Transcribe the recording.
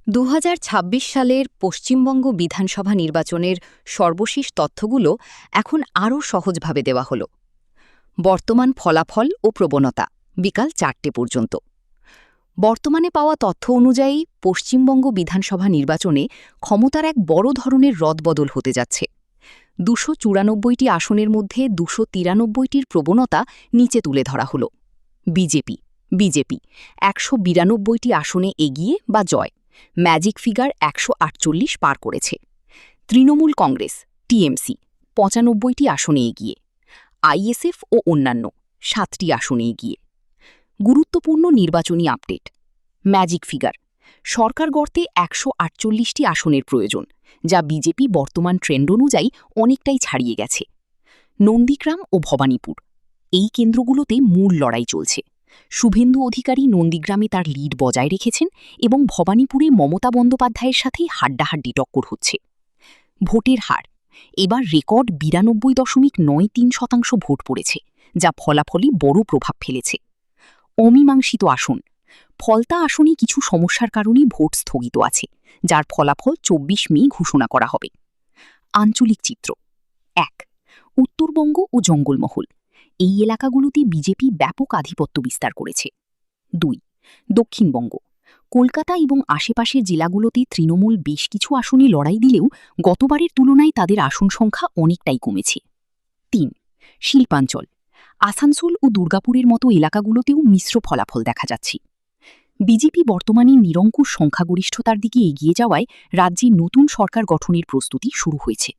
২০২৬ সালের পশ্চিমবঙ্গ বিধানসভা নির্বাচনের সর্বশেষ তথ্যগুলো এখন আরও সহজভাবে দেওয়া হল। বর্তমান ফলাফল ও প্রবণতা বিকাল ৪টে পর্যন্ত। বর্তমানে পাওয়া তথ্য অনুযায়ী পশ্চিমবঙ্গ বিধানসভা নির্বাচনে ক্ষমতার এক বড় ধরনের রদবদল হতে যাচ্ছে। ২৯৪টি আসনের মধ্যে ২৯৩টির প্রবণতা নিচে তুলে ধরা হল। বিজেপি ১৯২টি আসনে এগিয়ে বা জয়, ম্যাজিক ফিগার ১৪৮ পার করেছে। তৃণমূল কংগ্রেস টিএমসি ৯৫টি আসনে এগিয়ে, আইএসএফ ও অন্যান্য ৭টি আসনে এগিয়ে। গুরুত্বপূর্ণ নির্বাচনী আপডেট। ম্যাজিক ফিগার সরকার গড়তে ১৪৮টি আসনের প্রয়োজন, যা বিজেপি বর্তমান ট্রেন্ড অনুযায়ী অনেকটাই ছাড়িয়ে গেছে। নন্দীগ্রাম ও ভবানীপুর এই কেন্দ্রগুলোতে মূল লড়াই চলছে। শুভেন্দু অধিকারী নন্দীগ্রামে তার লিড বজায় রেখেছেন এবং ভবানীপুরে মমতা বন্দ্যোপাধ্যায়ের সাথেই হাড্ডাহাড্ডি টক্কর হচ্ছে। ভোটের হার এবার রেকর্ড ৯২.৯৩% ভোট পড়েছে, যা ফলাফলে বড় প্রভাব ফেলেছে। অমীমাংসিত আসন ফলতা আসনে কিছু সমস্যার কারণে ভোট স্থগিত আছে, যার ফলাফল ২৪ মে ঘোষণা করা হবে। আঞ্চলিক চিত্র ১. উত্তরবঙ্গ ও জঙ্গলমহল এই এলাকাগুলোতে বিজেপি ব্যাপক আধিপত্য বিস্তার করেছে। ২. দক্ষিণবঙ্গ কলকাতা এবং আশেপাশের জেলাগুলোতে তৃণমূল বেশ কিছু আসনে লড়াই দিলেও গতবারের তুলনায় তাদের আসন সংখ্যা অনেকটাই কমেছে। ৩. শিল্পাঞ্চল আসানসোল ও দুর্গাপুরের মতো এলাকাগুলোতেও মিশ্র ফলাফল দেখা যাচ্ছে। বিজেপি বর্তমানে নিরঙ্কুশ সংখ্যাগরিষ্ঠতার দিকে এগিয়ে যাওয়ায় রাজ্যে নতুন সরকার গঠনের প্রস্তুতি শুরু হয়েছে।